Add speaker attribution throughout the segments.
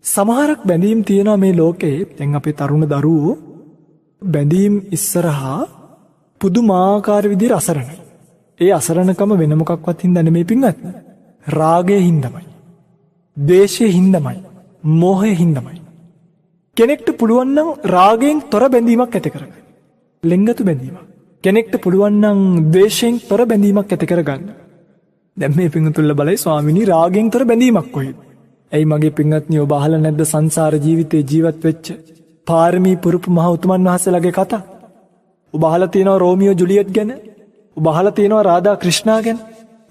Speaker 1: සමහරක් බැඳීම් තියෙනවා මේ ලෝකේ. දැන් අපේ තරුණ දරුවෝ බැඳීම් ඉස්සරහා පුදුමාකාර විදිහට අසරණයි. ඒ අසරණකම වෙන මොකක්වත් හින්දා නෙමෙයි පින්වත්නි. රාගයේ හින්දාමයි. ද්වේෂයේ හින්දාමයි. මෝහයේ හින්දාමයි. කෙනෙක්ට පුළුවන් නම් රාගයෙන් තොර බැඳීමක් ඇති කරගන්න. ලෙන්ගතු බැඳීමක්. කෙනෙක්ට පුළුවන් නම් ද්වේෂයෙන් තොර බැඳීමක් ඇති කරගන්න. දැන් මේ පින්තුල්ල බලයි ස්වාමිනී රාගයෙන් තොර බැඳීමක් කොහෙද? ඇයි මගේ පින්වත්නි ඔබ අහලා නැද්ද සංසාර ජීවිතේ ජීවත් වෙච්ච පාරමී පුරුපු මහ උතුමන් වහන්සේලාගේ කතා? ඔබ අහලා තියෙනවා රෝමියෝ ජුලියට් ගැන? ඔබ අහලා තියෙනවා රාධා ක්‍රිෂ්ණා ගැන?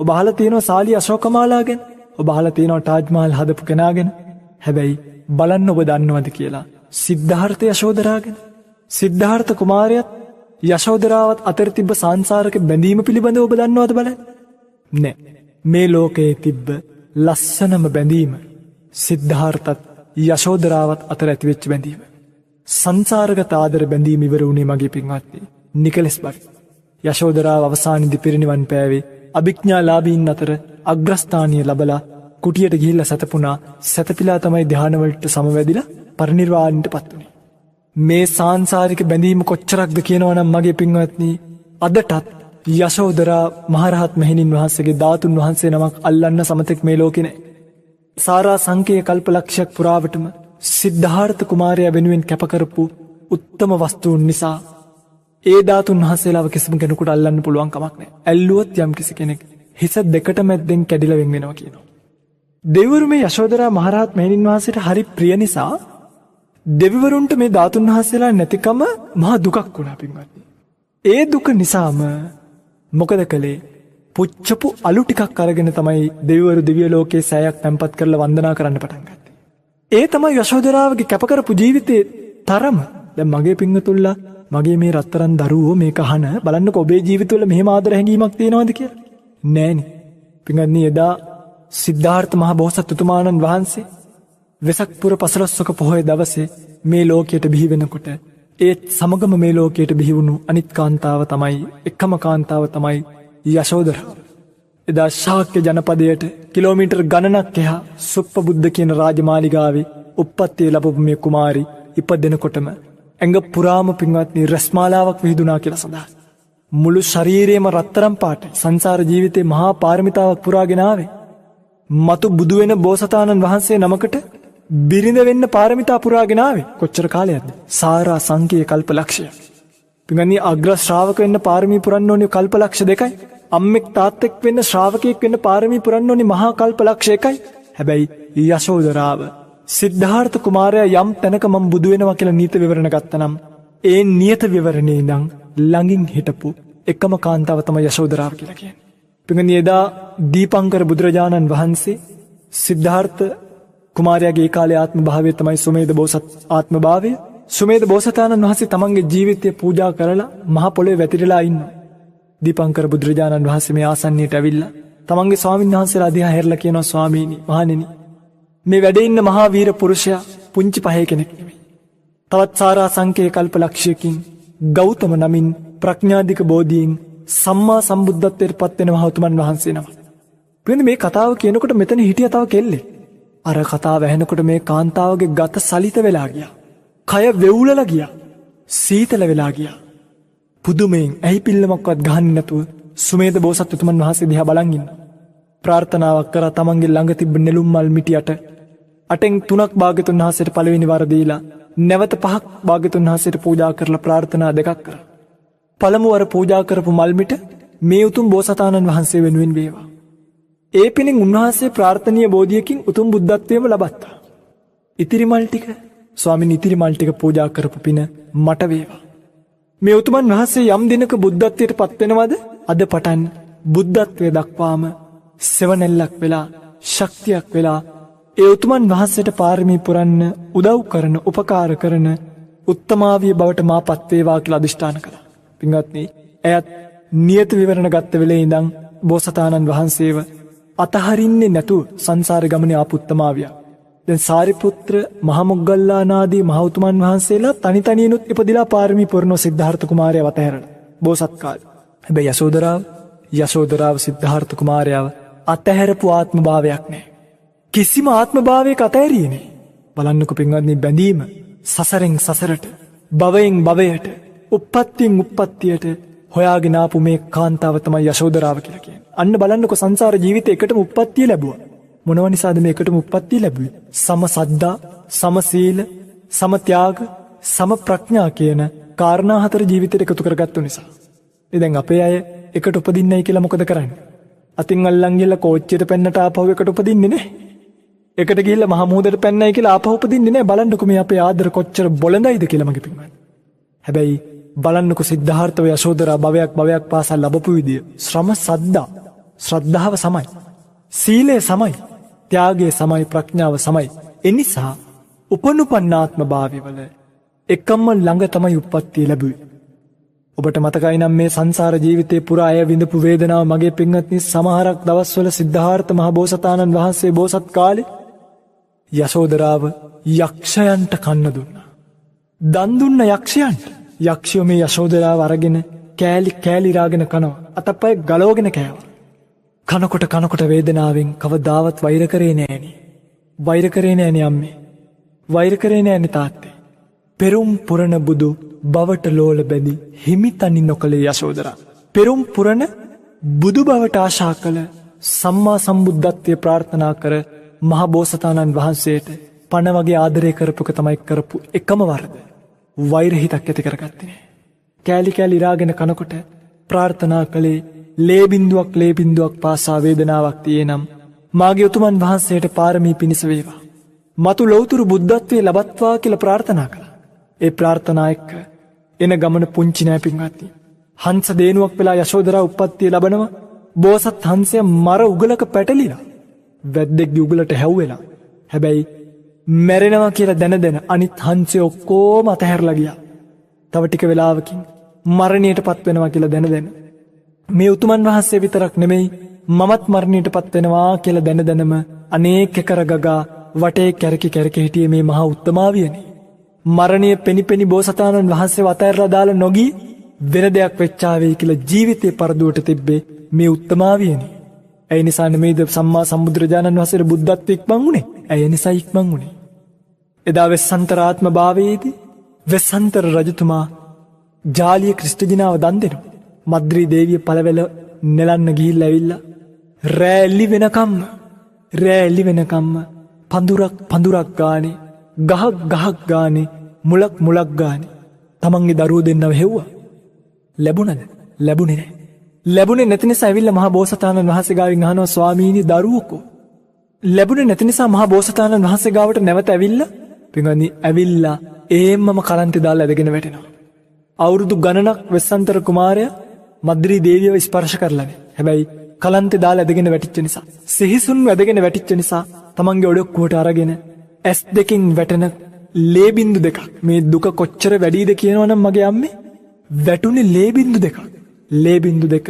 Speaker 1: ඔබ අහලා තියෙනවා සාලි අශෝකමාලා ගැන? ඔබ අහලා තියෙනවා තාජ් මහල් හදපු කෙනා ගැන? හැබැයි බලන්න ඔබ දන්නවද කියලා සිද්ධාර්ථ යශෝදරා ගැන? සිද්ධාර්ථ කුමාරයාත් යශෝදරාවත් අතර තිබ්බ සංසාරක බැඳීම පිළිබඳව ඔබ දන්නවද බලන්න? නෑ. මේ ලෝකයේ තිබ්බ ලස්සනම බැඳීම සිද්ධාර්ථත් යශෝදරාවත් අතර ඇතිවෙච්ච බැඳීම. සංසාරගත ආදර බැඳීම ඉවර වුණේ මගේ පින්වත්නි නිකලස් බරි. යශෝදරාව අවසානයේදී පිරිනිවන් පෑවේ අභිඥාලාභීන් අතර අග්‍රස්ථානීය ලබලා කුටියට ගිහිල්ලා සැතපුණා. සැතපීලා තමයි ධානවලට සමවැදිලා පරිනිර්වාණයට පත් වුණේ. මේ සාංශාරික බැඳීම කොච්චරක්ද කියනවනම් මගේ පින්වත්නි අදටත් යශෝදරා මහරහත් මෙහෙණින් වහන්සේගේ ධාතුන් වහන්සේ නමක් අල්ලන්න සමතෙක් මේ ලෝකේ නැහැ. සාරා සංකේය කල්පලක්ෂයක් පුරාවටම සිද්ධාර්ථ කුමාරයා වෙනුවෙන් කැපකරපු උත්තම වස්තුන් නිසා ඒ ධාතුන් වහන්සේලාව කිසිම කෙනෙකුට අල්ලන්න පුළුවන් කමක් නැහැ. ඇල්ලුවොත් යම් කිසි කෙනෙක් හිස දෙකට මැද්දෙන් කැඩිලා වෙන් වෙනවා කියනවා. දෙවිවරු මේ යශෝදරා මහරහත් මෙහෙණින් වහන්සේට හරි ප්‍රිය නිසා දෙවිවරුන්ට මේ ධාතුන් වහන්සේලා නැතිකම මහා දුකක් වුණා පින්වත්නි. ඒ දුක නිසාම මොකද කළේ? පුච්චපු අලු ටිකක් අරගෙන තමයි දෙවිවරු දිව්‍ය ලෝකයේ සෑයක් තැන්පත් කරලා වන්දනා කරන්න පටන් ගත්තේ. ඒ තමයි යශෝදරාවගේ කැපකරපු ජීවිතේ තරම. දැන් මගේ පින්වතුන්ලා මගේ මේ රත්තරන් දරුවෝ මේක අහන බලන්නකො ඔබේ ජීවිතවල මෙහෙම ආදර හැඟීමක් තියෙනවද කියලා? නෑනේ. පින්වත්නි එදා සිද්ධාර්ථ මහ බෝසත්තුමාණන් වහන්සේ වෙසක් පුර පසළොස්වක පොහොය දවසේ මේ ලෝකයට බිහි වෙනකොට ඒත් සමගම මේ ලෝකයට බිහි වුණු අනිත් කාන්තාව තමයි එකම කාන්තාව තමයි යශෝදරාව. එදා ශාක්‍ය ජනපදයට කිලෝමීටර් ගණනක් එහා සුප්පබුද්ධ කියන රාජමාලිගාවේ උප්පත්තිය ලැබපු මේ කුමාරි ඉපදෙනකොටම ඇඟ පුරාම පින්වත්නි රස්මාලාවක් විහිදුණා කියලා සඳහන්. මුළු ශරීරයේම රත්තරන් පාටයි. සංසාර ජීවිතේ මහා පාරමිතාවක් පුරාගෙන ආවේ. මතු බුදු වෙන බෝසතාණන් වහන්සේ නමකට බිරිඳ වෙන්න පාරමිතා පුරාගෙන ආවේ. කොච්චර කාලයක්ද? සාරා සංකේය කල්පලක්ෂය. පින්වත්නි අග්‍ර ශ්‍රාවක වෙන්න පාරමී පුරන්න ඕනේ කල්පලක්ෂ 2යි. අම්මෙක් තාත්තෙක් වෙන්න ශ්‍රාවකයෙක් වෙන්න පාරමී පුරන්න ඕනේ මහා කල්පලක්ෂ 1යි. හැබැයි යශෝදරාව සිද්ධාර්ථ කුමාරයා යම් තැනක මම බුදු වෙනවා කියලා නීත විවරණ ගත්තනම් ඒ නියත විවරණේ ඉඳන් ළඟින් හිටපු එකම කාන්තාව තමයි යශෝදරාව කියලා කියන්නේ. පින්වත්නි එදා දීපංකර බුදුරජාණන් වහන්සේ සිද්ධාර්ථ කුමාරයාගේ ඒ කාලේ ආත්ම භාවය තමයි සුමේධ බෝසත් ආත්ම භාවය. සුමේධ බෝසතාණන් වහන්සේ තමන්ගේ ජීවිතය පූජා කරලා මහ පොළොවේ වැතිරලා ඉන්නවා. දීපංකර බුදුරජාණන් වහන්සේ මේ ආසන්නයට ඇවිල්ලා තමන්ගේ ස්වාමීන් වහන්සේලා දිහා හැරලා කියනවා ස්වාමීනි මහණෙනි මේ වැඩේ ඉන්න මහා වීර පුරුෂයා පුංචි පහේ කෙනෙක් නෙමෙයි. තවත් සාරා සංකේය කල්පලක්ෂයකින් ගෞතම නමින් ප්‍රඥාධික බෝධියෙන් සම්මා සම්බුද්ධත්වයට පත් වෙන මහ උතුමන් වහන්සේ නම. මේ කතාව කියනකොට මෙතන හිටිය තව කෙල්ලෙක්. අර කතාව ඇහෙනකොට මේ කාන්තාවගේ ගත සලිත වෙලා ගියා. කය වෙවුලලා ගියා. සීතල වෙලා ගියා. පුදුමයෙන් ඇහි පිල්ලමක්වත් ගහන්නේ නැතුව සුමේධ බෝසත්තුමන් වහන්සේ දිහා බලන් ඉන්නවා. ප්‍රාර්ථනාවක් කරා තමන්ගේ ළඟ තිබ්බ නෙළුම් මල් මිටියට 8න් 3ක් භාග්‍යතුන් වහන්සේට පළවෙනි වර දීලා නැවත 5ක් භාග්‍යතුන් වහන්සේට පූජා කරලා ප්‍රාර්ථනා දෙකක් කරා. පළමු වර පූජා කරපු මල් මිට මේ උතුම් බෝසතාණන් වහන්සේ වෙනුවෙන් වේවා. ඒ පිණින් උන්වහන්සේ ප්‍රාර්ථනීය බෝධියකින් උතුම් බුද්ධත්වයේම ලබත්තා. ඉතිරි මල් ටික ස්වාමීන් ඉතිරි මල් ටික පූජා කරපු පින මට වේවා. මේ උතුමන් වහන්සේ යම් දිනක බුද්ධත්වයට පත් වෙනවද? අද පටන් බුද්ධත්වයේ දක්වාම සෙවණැල්ලක් වෙලා ශක්තියක් වෙලා ඒ උතුමන් වහන්සේට පාරමී පුරන්න උදව් කරන උපකාර කරන උත්තමාවිය බවට මාපත් වේවා කියලා අදිෂ්ඨාන කළා. පින්වත්නි, එයත් නියත විවරණ ගත්ත වෙලේ ඉඳන් බෝසතාණන් වහන්සේව අතහරින්නේ නැතුව සංසාර ගමනේ ආපු උත්තමාවියා. දැන් සාරිපුත්‍ර මහමොග්ගල්ලානාදී මහ උතුමන් වහන්සේලා තනි තනියනුත් ඉපදිලා පාරමී පුරන සිද්ධාර්ථ කුමාරයා වතහැරලා බෝසත් කාලේ. හැබැයි යශෝදරාව සිද්ධාර්ථ කුමාරයාව අතහැරපු ආත්ම භාවයක් නැහැ. කිසිම ආත්ම භාවයක අතහැරියේ නැහැ. බලන්නකො පින්වත්නි බැඳීම සසරෙන් සසරට භවයෙන් භවයට උප්පත්තියෙන් උප්පත්තියට හොයාගෙන ආපු මේ කාන්තාව තමයි යශෝදරාව කියලා කියන්නේ. අන්න බලන්නකො සංසාර ජීවිතේ එකටම උප්පත්තිය ලැබුවා. මොනව නිසාද මේ එකටම උප්පත්තිය ලැබුවේ? සම සද්ධා, සම සීල, සම ත්‍යාග, සම ප්‍රඥා කියන කාරණා හතර ජීවිතේට එකතු කරගත්තු නිසා. දැන් අපේ අය එකට උපදින්නයි කියලා මොකද කරන්නේ? අතින් අල්ලන් ගිහලා කෝච්චියට පෙන්නට ආපහු එකට උපදින්නේ නැහැ. එකට ගිහිල්ලා මහ මුහුදට පැන්නයි කියලා ආපහු උපදින්නේ නැහැ. බලන්නකො මේ අපේ ආදර කොච්චර බොළඳයිද කියලා මගේ පින්වත්නි. හැබැයි බලන්නකො සිද්ධාර්ථව යශෝදරා භවයක් පාසා ලැබපු විදිය ශ්‍රම සද්දා ශ්‍රද්ධාව සමයි, සීලය සමයි, ත්‍යාගය සමයි, ප්‍රඥාව සමයි. එනිසා උපනුපන්නාත්ම භාවයවල එකම ළඟ තමයි උප්පත්තිය ලැබුවේ. ඔබට මතකයි නම් මේ සංසාර ජීවිතේ පුරා අය විඳපු වේදනාව මගේ පින්වත්නි සමහරක් දවස්වල සිද්ධාර්ථ මහ බෝසතාණන් වහන්සේ බෝසත් කාලේ යශෝදරාව යක්ෂයන්ට කන්න දුන්නා. දන් දුන්න යක්ෂයන්ට. යක්ෂයෝ මේ යශෝදරාව අරගෙන කෑලි කෑලි රාගෙන කනවා. අතපය ගලවගෙන කෑවා. කනකොට වේදනාවෙන් කවදාවත් වෛර කරේ නෑනේ. වෛර කරේ නෑනේ අම්මේ. වෛර කරේ නෑනේ තාත්තේ. පෙරුම් පුරණ බුදු බවට ලෝල බැඳි හිමිතනි නොකලේ යශෝදරා. පෙරුම් පුරණ බුදු බවට ආශා කළ සම්මා සම්බුද්ධත්වය ප්‍රාර්ථනා කර මහ බෝසතාණන් වහන්සේට පණ වගේ ආදරය කරපුක තමයි කරපු එකම වරද. වෛර හිතක් ඇති කරගත්තේ නෑ. කෑලි කෑලි රාගෙන කනකොට ප්‍රාර්ථනා කළේ ලේ බින්දුවක් පාසා වේදනාවක් තියෙනම් මාගේ උතුමන් වහන්සේට පාරමී පිණිස වේවා. මතු ලෞතුරු බුද්ධත්වයේ ලබත්වා කියලා ප්‍රාර්ථනා කළා. ඒ ප්‍රාර්ථනා එක්ක එන ගමන පුංචි නෑ පින්වත්නි. හංස දේනුවක් වෙලා යශෝදරා උප්පත්තිය ලබනවා. බෝසත් හංසය මර උගලක පැටලිලා වැද්දෙක්ගේ උගලට හැව්වෙලා. හැබැයි මැරෙනවා කියලා දැන අනිත් හංසය ඔක්කොම අතහැරලා ගියා. තව ටික වෙලාවකින් මරණයට පත් වෙනවා කියලා දැන මේ උතුමන් වහන්සේ විතරක් නෙමෙයි මමත් මරණයට පත් වෙනවා කියලා දැනම අනේක කරගගා වටේ කැරකි හිටියේ මේ මහා උත්තමාවියනේ. මරණය පෙනිපෙනි බෝසතාණන් වහන්සේව අතහැරලා දාලා නොගී වෙන දෙයක් වෙච්චාවේ කියලා ජීවිතේ පරදුවට තිබ්බේ මේ උත්තමාවියනේ. ඒ නිසා නෙමෙයිද සම්මා සම්බුදුරජාණන් වහන්සේට බුද්ධත්වයට ඉක්මන් වුණේ. ඒ නිසා ඉක්මන් වුණේ. එදා වෙස්සන්තරාත්ම භාවයේදී වෙස්සන්තර රජතුමා ජාලිය ක්‍රිස්ටජිනාව දන් දෙනවා. මද්රී දේවිය පළවැල නෙලන්න ගිහිල්ලා ඇවිල්ලා රැලි වෙනකම්ම පඳුරක් ගානේ ගහක් ගානේ මුලක් ගානේ තමන්ගේ දරුවෝ දෙන්නව හෙව්වා. ලැබුණද? ලැබුණේ නැහැ. ලැබුණේ නැති නිසා ඇවිල්ලා මහා බෝසතාණන් වහන්සේ ගාවින් අහනවා ස්වාමීනි දරුවෝකෝ? ලැබුණේ නැති නිසා මහා බෝසතාණන් වහන්සේ ගාවට නැවත ඇවිල්ලා එහෙම්මම කරන්තේ දාලා ඇදගෙන වැටෙනවා. අවුරුදු ගණනක් වෙස්සන්තර කුමාරයා මද්රී දේවියව ස්පර්ශ කරලා නැහැ. හැබැයි කලන්තේ දාලා ඇදගෙන වැටිච්ච නිසා, සිහිසුන්ව ඇදගෙන වැටිච්ච නිසා තමන්ගේ ඔඩොක්කුවට අරගෙන ඇස් දෙකෙන් වැටෙන ලේ බින්දු දෙකක්. මේ දුක කොච්චර වැඩිද කියනවනම් මගේ අම්මේ වැටුනේ ලේ බින්දු දෙකක්. ලේ බින්දු දෙක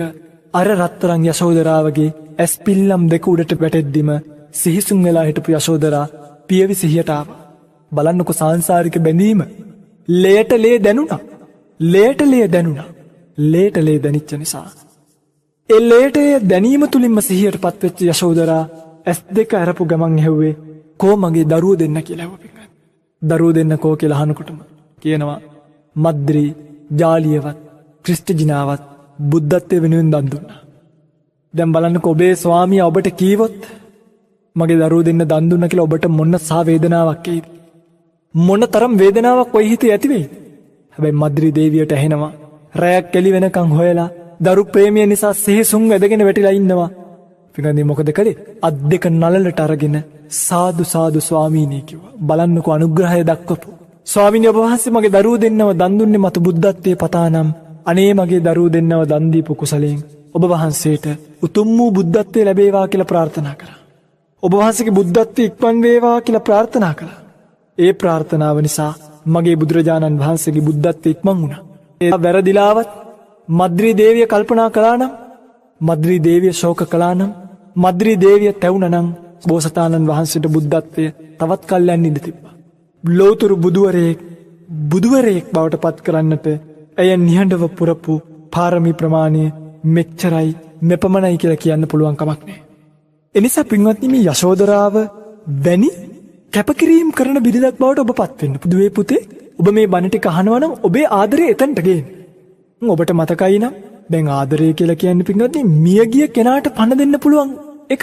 Speaker 1: අර රත්තරන් යශෝදරාවගේ ඇස් පිල්ලම් දෙක උඩට වැටෙද්දිම සිහිසුන් වෙලා හිටපු යශෝදරා පියවි සිහියට ආවා. බලන්නකො සාංශාරික බැඳීම. ලේට ලේ දැනුණා. ලේට ලේ දැනිච්ච නිසා ඒ ලේට දැනීම තුලින්ම සිහියට පත්වෙච්ච යශෝදරා ඇස් දෙක අරපු ගමන් ඇහුවේ කෝ මගේ දරුවෝ දෙන්න කියලා ඇහුවා. දරුවෝ දෙන්න කෝ කියලා අහනකොටම කියනවා මද්රී ජාලියවත් ක්‍රිස්ටජිනාවත් බුද්ධත්වයේ වෙනුවෙන් දන් දුන්නා. දැන් බලන්නකෝ ඔබේ ස්වාමියා ඔබට කීවොත් මගේ දරුවෝ දෙන්න දන් දුන්නා කියලා ඔබට මොන සා වේදනාවක් එයිද? මොන තරම් වේදනාවක් ඔය හිතේ ඇති වෙයිද? හැබැයි මද්රී දේවියට ඇහෙනවා රැයක් එළි වෙනකන් හොයලා දරු ප්‍රේමිය නිසා සිහිසුන් වැදගෙන වැටිලා ඉන්නවා. පිටන්නේ මොකද කළේ? අත් දෙක නලලට අරගෙන සාදු ස්වාමීනි කිව්වා. බලන්නකෝ අනුග්‍රහය දක්වපු. ස්වාමීනි ඔබ වහන්සේ මගේ දරුවෝ දෙන්නව දන් දුන්නේ මතු බුද්ධත්වයේ පතානම් අනේ මගේ දරුවෝ දෙන්නව දන් දීපු කුසලයෙන් ඔබ වහන්සේට උතුම් වූ බුද්ධත්වයේ ලැබේවා කියලා ප්‍රාර්ථනා කරා. ඔබ වහන්සේගේ බුද්ධත්වයේ ඉක්මන් වේවා කියලා ප්‍රාර්ථනා කළා. ඒ ප්‍රාර්ථනාව නිසා මගේ බුදුරජාණන් වහන්සේගේ බුද්ධත්වයේ ඉක්මන් වුණා. ඒ වැරදිලාවත් මද්රී දේවිය කල්පනා කළා නම්, මද්රී දේවිය ශෝක කළා නම්, මද්රී දේවිය තැවුණා නම් බෝසතාණන් වහන්සේට බුද්ධත්වය තවත් කල්යන් ඉඳ තිබ්බා. ලෝතුරු බුදුවරයෙක් බවට පත් කරන්නට එය නිහඬව පුරපු පාරමී ප්‍රමාණය මෙච්චරයි මෙපමණයි කියලා කියන්න පුළුවන් කමක් නැහැ. එනිසා පින්වත්නි මේ යශෝදරාව වැනි කැපකිරීම කරන බිරිඳක් බවට ඔබ පත් වෙන්න. දුවේ පුතේ ඔබ මේ බණ ටික අහනවා නම් ඔබේ ආදරය එතනට ගේන්න. ඔබට මතකයි නම් දැන් ආදරය කියලා කියන්නේ පින්වත්නි මියගිය කෙනාට පණ දෙන්න පුළුවන් එක.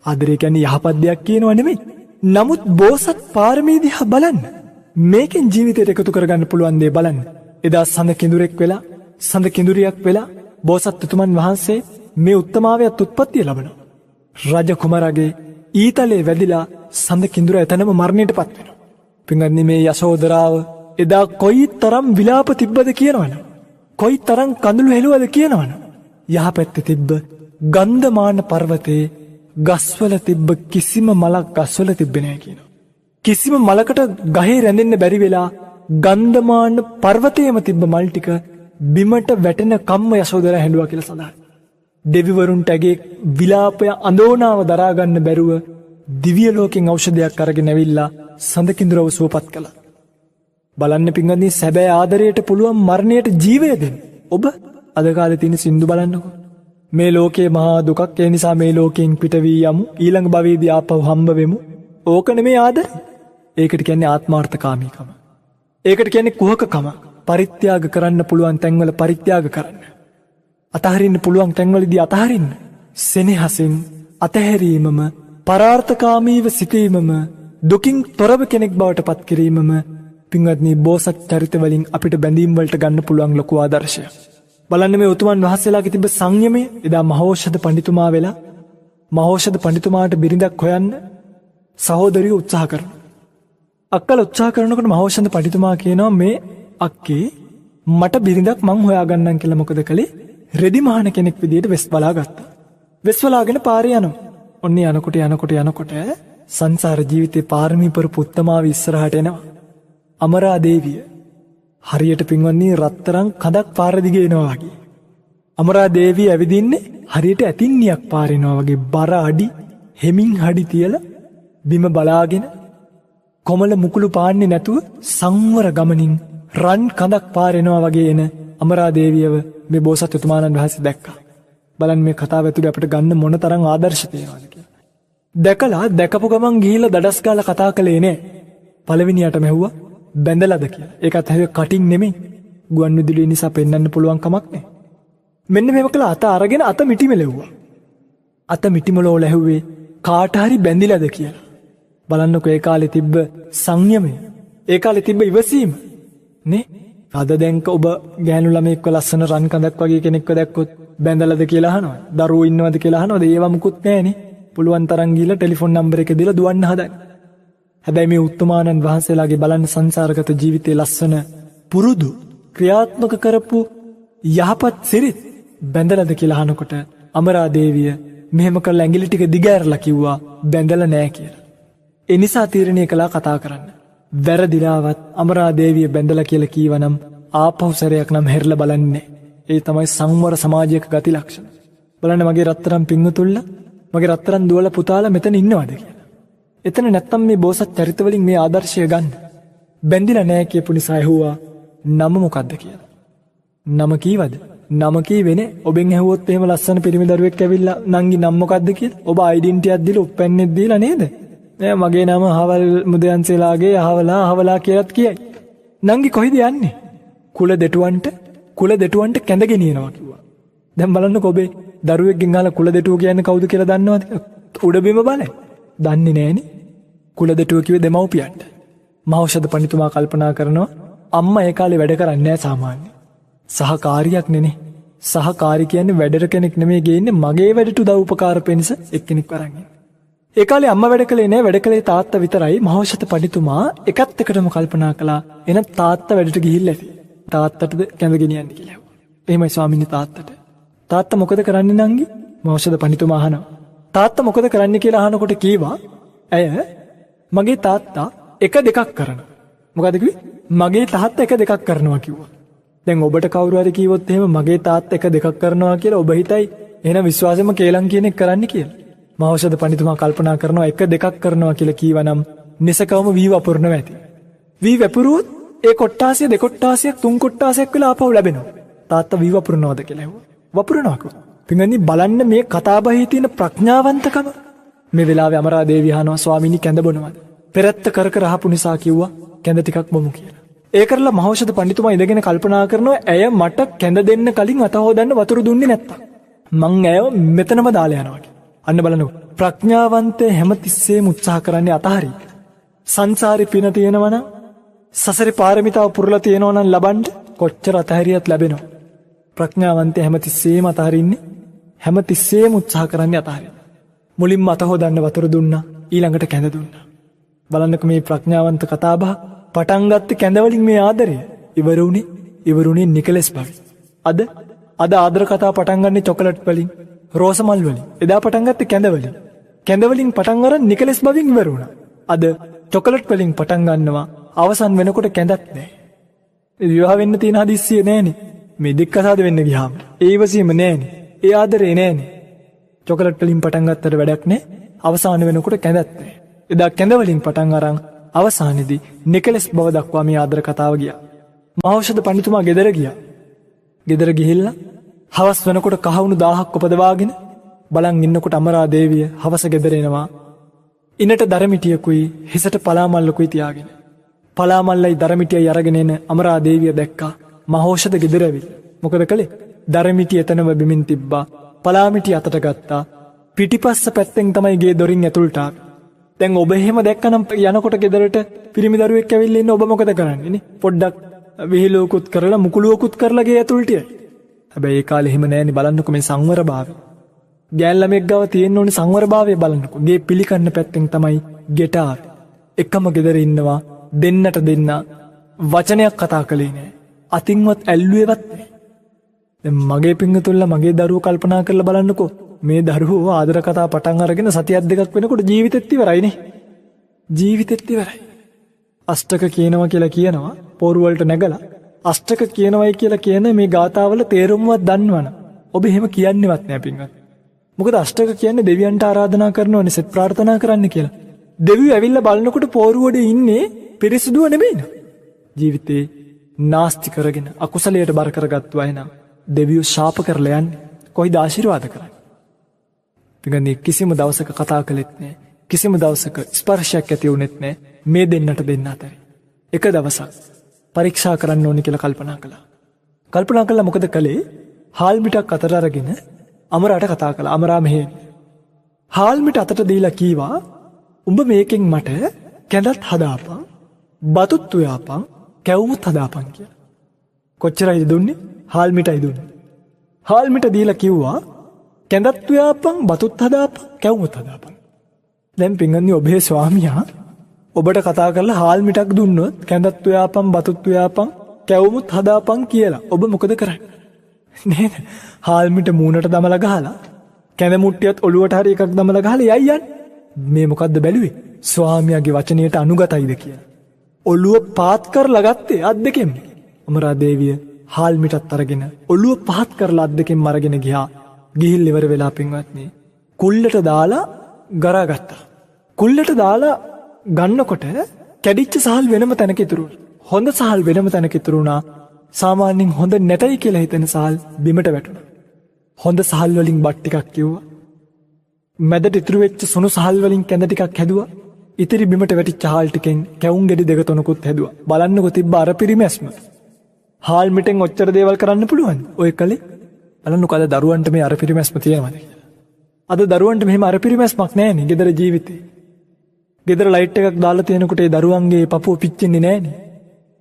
Speaker 1: ආදරය කියන්නේ යහපත් දෙයක් කියනව නෙමෙයි. නමුත් බෝසත් පාරමී දිහා බලන්න. මේකෙන් ජීවිතයට එකතු කරගන්න පුළුවන් දේ බලන්න. එදා සඳ කිඳුරෙක් වෙලා සඳ කිඳුරියක් වෙලා බෝසත්තුමන් වහන්සේ මේ උත්තමාවයත් උත්පත්තිය ලබනවා. රජ කුමරගේ ඊතලේ වැදිලා සඳ කිඳුර එතනම මරණයට පත් වෙනවා. පින්වත්නි මේ යශෝදරාව එදා කොයි තරම් විලාප තිබ්බද කියනවනම් කොයි තරම් කඳුළු හෙළුවද කියනවනම් යහපැත්තේ තිබ්බ ගන්ධමාන පර්වතයේ ගස්වල තිබ්බ කිසිම මලක් ගස්වල තිබ්බේ නැහැ කියනවා. කිසිම මලකට ගහේ රැඳෙන්න බැරි වෙලා ගන්ධමාන පර්වතයේම තිබ්බ මල් ටික බිමට වැටෙන කම්ම යශෝදරා හැඬුවා කියලා සඳහන්. දෙවිවරුන්ට ඇගේ විලාපය අඳෝනාව දරා ගන්න බැරුව දිව්‍ය ලෝකෙන් ඖෂධයක් අරගෙන ඇවිල්ලා සඳ කිඳුරව සුවපත් කළා. බලන්න පින්වත්නි සැබෑ ආදරයට පුළුවන් මරණයට ජීවය දෙන්න. ඔබ අද කාලේ තියෙන සින්දු බලන්නකෝ. මේ ලෝකේ මහා දුකක් ඒ නිසා මේ ලෝකයෙන් පිට වී යමු ඊළඟ භවයේදී ආපහු හම්බ වෙමු. ඕක නෙමේ ආදරය. ඒකට කියන්නේ ආත්මාර්ථකාමීකම. ඒකට කියන්නේ කුහකකම. පරිත්‍යාග කරන්න පුළුවන් තැන්වල පරිත්‍යාග කරන්න. අතහරින්න පුළුවන් තැන්වලදී අතහරින්න. සෙනෙහසින් අතහැරීමම පරාර්ථකාමීව සිටීමම දුකින් තොරව කෙනෙක් බවට පත් කිරීමම පින්වත්නි බෝසත් චරිත වලින් අපිට බැඳීම් වලට ගන්න පුළුවන් ලොකු ආදර්ශයක්. බලන්න මේ උතුමන් වහන්සේලාගේ තිබ්බ සංයමය එදා මහෞෂධ පඬිතුමා වෙලා මහෞෂධ පඬිතුමාට බිරිඳක් හොයන්න සහෝදරිය උත්සාහ කරනවා. අක්කලා උත්සාහ කරනකොට මහෞෂධ පඬිතුමා කියනවා මේ අක්කේ මට බිරිඳක් මං හොයාගන්නම් කියලා. මොකද කළේ? රෙදි මහන කෙනෙක් විදියට වෙස් බලා ගත්තා. වෙස් බලාගෙන පාරේ යනවා. ඔන්නේ යනකොට සංසාර ජීවිතේ පාරමී පුරපු උත්තමාව ඉස්සරහට එනවා. අමරා දේවිය හරියට පින්වත්නි රත්තරන් කඳක් පාර දිගේ එනවා වගේ. අමරා දේවිය ඇවිදින්නේ හරියට ඇතින්නියක් පාරිනවා වගේ බර අඩි හෙමින් හඩි තියලා බිම බලාගෙන කොමල මුකුළු පාන්නේ නැතුව සංවර ගමනින් රන් කඳක් පාරෙනවා වගේ එන අමරා දේවියව මේ බෝසත්තුමාණන් වහන්සේ දැක්කා. බලන්න මේ කතාව ඇතුලේ අපිට ගන්න මොන තරම් ආදර්ශ තියෙනවද කියලා. දැකලා දැකපු ගමන් ගිහිල්ලා දඩස් ගාලා කතා කළේ නෑ. පළවෙනියට මැහුවා බැඳලාද කියලා. ඒකත් හැබැයි කටින් නෙමෙයි. ගුවන් විදුලිය නිසා පෙන්වන්න පුළුවන් කමක් නෑ. මෙන්න මේව කළා අත අරගෙන අත මිටිමෙලෙව්වා. අත මිටිමලෝල ඇහුවේ කාට හරි බැඳිලාද කියලා. බලන්නකෝ ඒ කාලේ තිබ්බ සංයමය. ඒ කාලේ තිබ්බ ඉවසීම. නේ? අද දැන්ක ඔබ ගෑනු ළමෙක්ව ලස්සන රන් කඳක් වගේ කෙනෙක්ව දැක්කොත් බැඳලාද කියලා අහනවා. දරුවෝ ඉන්නවද කියලා අහනවද? ඒව මුකුත් නෑනේ. පුළුවන් තරම් ගිහලා ටෙලිෆෝන් නම්බර් එක දීලා දුවන්න හදන්න. හැබැයි මේ උත්තමාණන් වහන්සේලාගේ බලන්න සංසාරගත ජීවිතේ ලස්සන පුරුදු ක්‍රියාත්මක කරපු යහපත් සිරිත් බැඳලාද කියලා අහනකොට අමරා දේවිය මෙහෙම කරලා ඇඟිලි ටික දිගෑරලා කිව්වා බැඳලා නෑ කියලා. ඒ නිසා තීරණය කළා කතා කරන්න. වැරදිලාවත් අමරා දේවිය බැඳලා කියලා කීවනම් ආපහු සැරයක් නම් හැරිලා බලන්නේ. ඒ තමයි සංවර සමාජයක ගති ලක්ෂණ. බලන්න මගේ රත්තරන් පිංගුතුල්ලා මගේ රත්තරන් දුවලා පුතාලා මෙතන ඉන්නවද කියලා. එතන නැත්තම් මේ බෝසත් චරිත වලින් මේ ආදර්ශය ගන්න. බැඳිලා නෑ කියපු නිසා ඇහුවා නම මොකද්ද කියලා. නම කීවද? නම කීවේ නෑ. ඔබෙන් ඇහුවොත් එහෙම ලස්සන පිරිමි දරුවෙක් ඇවිල්ලා නංගි නම මොකද්ද කියලා. ඔබ ඩෙන්ටිටි එකක් දීලා උප්පැන්නෙත් දීලා නේද? නෑ මගේ නම අහවල් මුදයන්සේලාගේ අහවලා කියලාත් කියයි. නංගි කොහෙද යන්නේ? කුල දෙටුවන්ට කැඳ ගෙනියනවා කිව්වා. දැන් බලන්නකෝ ඔබේ දරුවෙක්ගෙන් අහලා කුල දෙටුව කියන්නේ කවුද කියලා දන්නවද? උඩබිම බලයි. දන්නේ නෑනේ. කුල දෙටුව කිව්වේ දෙමව්පියන්ට. මහෞෂධ පඬිතුමා කල්පනා කරනවා අම්මා ඒ කාලේ වැඩ කරන්නේ නෑ සාමාන්‍ය. සහකාරියක් නෙනේ. සහකාරී කියන්නේ වැඩට කෙනෙක් නෙමෙයි ගේන්නේ මගේ වැඩට උදව් උපකාර වෙනස එක්කෙනෙක් වරන්. ඒ කාලේ අම්මා වැඩ කළේ නෑ වැඩ කළේ තාත්තා විතරයි. මහෞෂධ පඬිතුමා එකත් එකටම කල්පනා කළා එහෙනම් තාත්තා වැඩට ගිහිල්ලා ඇති. තාත්තටද කැඳ ගෙනියන්න කියලා. එහෙමයි ස්වාමීනි තාත්තට. තාත්තා මොකද කරන්නේ නංගි? මහෞෂධ පඬිතුමා අහනවා. තාත්තා මොකද කරන්නේ කියලා අහනකොට කීවා ඇය මගේ තාත්තා 1-2ක් කරනවා. මොකද කිව්වේ? මගේ තාත්තා 1-2ක් කරනවා කිව්වා. දැන් ඔබට කවුරු හරි කිව්වොත් එහෙම මගේ තාත්තා 1-2ක් කරනවා කියලා ඔබ හිතයි එහෙනම් විශ්වාසෙම කේලම් කියන එක කරන්නේ කියලා. මහෞෂධ පඬිතුමා කල්පනා කරනවා 1-2ක් කරනවා කියලා කීවනම් නිසකවම වී වපුරනවා ඇති. වී වපුරුවොත් ඒ කොට්ටාසිය දෙකොට්ටාසියක් තුන් කොට්ටාසියක් වෙලා ආපහු ලැබෙනවා. තාත්තා වී වපුරනවද කියලා ඇහුවා. වපුරනවා කිව්වා. පින්වත්නි බලන්න මේ කතාබහේ තියෙන ප්‍රඥාවන්තකම. මේ වෙලාවේ අමරා දේවිය අහනවා ස්වාමීනි කැඳ බොනවද? පෙරත්ත කර කර අහපු නිසා කිව්වා කැඳ ටිකක් බොමු කියලා. ඒ කරලා මහෞෂධ පඬිතුමා ඉඳගෙන කල්පනා කරනවා ඇය මට කැඳ දෙන්න කලින් අත හොදන්න වතුර දුන්නේ නැත්තම් මං ඇයව මෙතනම දාලා යනවා කියලා. අන්න බලන්නකො ප්‍රඥාවන්තය හැමතිස්සෙම උත්සාහ කරන්නේ අතහරි. සංසාරේ පින තියෙනවා නම් සසරේ පාරමිතාව පුරලා තියෙනවා නම් ලබන්න කොච්චර අතහැරියත් ලැබෙනවා. ප්‍රඥාවන්තය හැමතිස්සෙම අතහරින්නේ හැමතිස්සෙම උත්සාහ කරන්නේ අතහරින්න. මුලින්ම අත හොදන්න වතුර දුන්නා ඊළඟට කැඳ දුන්නා. බලන්නකො මේ ප්‍රඥාවන්ත කතාබහ පටන් ගත්තේ කැඳ වලින් මේ ආදරය ඉවරුනේ නිකලස් බව. අද ආදර කතා පටන් ගන්නේ චොකලට් වලින් රෝස මල් වලින්. එදා පටන් ගත්තේ කැඳ වලින් පටන් අරන් නිකලස් බවින් ඉවර වුණා. අද චොකලට් වලින් පටන් ගන්නවා අවසන් වෙනකොට කැඳක් නැහැ. විවාහ වෙන්න තියෙන හදිස්සිය නැහනේ. මේ දෙක කසාද වෙන්න ගියාම ඒ ඉවසීම නැහනේ. ඒ ආදරේ නැහනේ. චොකලට් වලින් පටන් ගත්තට වැඩක් නැහැ. අවසාන වෙනකොට කැඳක් නැහැ. එදා කැඳ වලින් පටන් අරන් අවසානයේදී නිකලස් බව දක්වා මේ ආදර කතාව ගියා. මහෞෂධ පඬිතුමා ගෙදර ගියා. ගෙදර ගිහිල්ලා හවස් වෙනකොට කහවණු 1000ක් උපදවාගෙන බලන් ඉන්නකොට අමරා දේවිය හවස ගෙදර එනවා. ඉනට දරමිටියකුයි හිසට පලාමල්ලකුයි තියාගෙන. පලාමල්ලයි දරමිටියයි අරගෙන එන අමරා දේවිය දැක්කා මහෞෂධ ගෙදර ඇවිත්. මොකද කළේ? දරමිටිය එතනම බිමින් තිබ්බා. පලාමිටිය අතට ගත්තා. පිටිපස්ස පැත්තෙන් තමයි ගේ දොරින් ඇතුළට ආවේ. දැන් ඔබ එහෙම දැක්කනම් යනකොට ගෙදරට පිරිමි දරුවෙක් ඇවිල්ලා ඉන්න ඔබ මොකද කරන්නේ නේ? පොඩ්ඩක් විහිළුවකුත් කරලා මුකුළුවකුත් කරලා ගේ ඇතුළට යයි. හැබැයි ඒ කාලේ එහෙම නෑනේ. බලන්නකො මේ සංවරභාවය. ගෑන් ළමෙක් ගාව තියෙන්න ඕනේ සංවරභාවය බලන්නකො. ගේ පිළිකන්න පැත්තෙන් තමයි ගෙට ආවේ. එකම ගෙදර ඉන්නවා දෙන්නට දෙන්න වචනයක් කතා කළේ නෑ. අතින්වත් ඇල්ලුවේවත් නෑ. දැන් මගේ පිංගතුල්ලා මගේ දරුවෝ කල්පනා කරලා බලන්නකො. මේ දරුවෝ ආදර කතා පටන් අරගෙන සතියක් දෙකක් වෙනකොට ජීවිතෙත් ඉවරයිනේ. ජීවිතෙත් ඉවරයි. අෂ්ටක කියනවා කියලා කියනවා පොරු වලට නැගලා අෂ්ටක කියනවයි කියලා කියන මේ ගාථාවල තේරුමවත් දන්නවනම් ඔබ එහෙම කියන්නේවත් නෑ පින්වත්. මොකද අෂ්ටක කියන්නේ දෙවියන්ට ආරාධනා කරනවනේ සෙත් ප්‍රාර්ථනා කරන්න කියලා. දෙවියෝ ඇවිල්ලා බලනකොට පොරුවඩේ ඉන්නේ පිරිසිදුව නෙමෙයින. ජීවිතේ නාස්ති කරගෙන අකුසලයට බර කරගත්තු අය නම් දෙවියෝ ශාප කරලා යන්නේ. කොයිද ආශිර්වාද කරන්නේ? පින්ගන්නේ කිසිම දවසක කතා කළෙත් නෑ. කිසිම දවසක ස්පර්ශයක් ඇති වුණෙත් නෑ මේ දෙන්නට දෙන්න අතරේ. එක දවසක් පරීක්ෂා කරන්න ඕනේ කියලා කල්පනා කළා. කල්පනා කළා මොකද කළේ? හාල් මිටක් අතට අරගෙන අමරාට කතා කළා. අමරා මෙහෙ හාල් මිට අතට දීලා කීවා උඹ මේකෙන් මට කැඳත් හදාපන්, බතුත් උයාපන්, කැවුමුත් හදාපන් කියලා. කොච්චරයිද දුන්නේ? හාල් මිටයි දුන්නේ. හාල් මිට දීලා කිව්වා කැඳත් උයාපන්, බතුත් හදාපන්, කැවුමුත් හදාපන්. දැන් පින්ගන්නේ ඔබේ ස්වාමියා ඔබට කතා කරලා හාල් මිටක් දුන්නොත් කැඳත් උයාපන්, බතුත් උයාපන්, කැවුමුත් හදාපන් කියලා ඔබ මොකද කරන්නේ? නේද? හාල් මිට මූණට දමලා ගහලා කැඳ මුට්ටියත් ඔළුවට හරි එකක් දමලා ගහලා යයි යන්නේ. මේ මොකද්ද බැලුවේ? ස්වාමියාගේ වචනයට අනුගතයිද කියලා. ඔළුව පාත් කරලා ගත්තේ අත් දෙකෙන්. අමරා දේවිය හාල් මිටත් අරගෙන ඔළුව පහත් කරලා අත් දෙකෙන් අරගෙන ගියා. ගිහිල් ඉවර වෙලා පින්වත්නි කුල්ලට දාලා ගරා ගත්තා. කුල්ලට දාලා ගන්නකොට කැඩිච්ච සහල් වෙනම තැනක ඉතුරු වුණා. හොඳ සහල් වෙනම තැනක ඉතුරු වුණා. සාමාන්‍යයෙන් හොඳ නැතයි කියලා හිතෙන සහල් බිමට වැටුණා. හොඳ සහල් වලින් බත් ටිකක් කිව්වා. මැදට ඉතුරු වෙච්ච සුණු සහල් වලින් කැඳ ටිකක් හැදුවා. ඉතිරි බිමට වැටිච්ච හාල් ටිකෙන් කැවුම් ගෙඩි දෙක තුනකුත් හැදුවා. බලන්නකො තිබ්බ අර පිරිමැස්ම. හාල් මිටෙන් ඔච්චර දේවල් කරන්න පුළුවන්. ඔය කලේ බලන්නකො අද දරුවන්ට මේ අර පිරිමැස්ම තියෙනවද කියලා. අද දරුවන්ට මෙහෙම අර පිරිමැස්මක් නැහැනේ ගෙදර ජීවිතේ. ගෙදර ලයිට් එකක් දාලා තියෙනකොට ඒ දරුවන්ගේ පපුව පිච්චෙන්නේ නැහැනේ.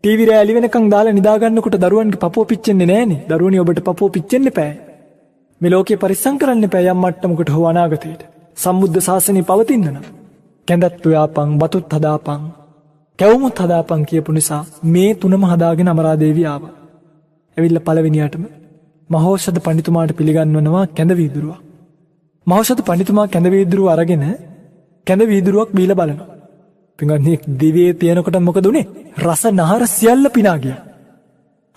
Speaker 1: ටීවී රෑලි වෙනකන් දාලා නිදා ගන්නකොට දරුවන්ගේ පපුව පිච්චෙන්නේ නැහැනේ. දරුවනි ඔබට පපුව පිච්චෙන්න එපා. මේ ලෝකේ පරිස්සම් කරන්න එපා යම් මට්ටමකට හෝ අනාගතයට. සම්බුද්ධ ශාසනය පවතින්න නම් කැඳත් උයාපන්, බතුත් හදාපන්, කැවුමුත් හදාපන් කියපු නිසා මේ තුනම හදාගෙන අමරා දේවිය ආවා. ඇවිල්ලා පළවෙනියටම මහෞෂධ පඬිතුමාට පිළිගන්වනවා කැඳ වීදුරුවක්. මහෞෂධ පඬිතුමා කැඳ වීදුරුව අරගෙන කැඳ වීදුරුවක් බීලා බලනවා. පින්වත්නි දිවේ තියෙනකොට මොකද උනේ? රස නහර සියල්ල පිනා ගියා.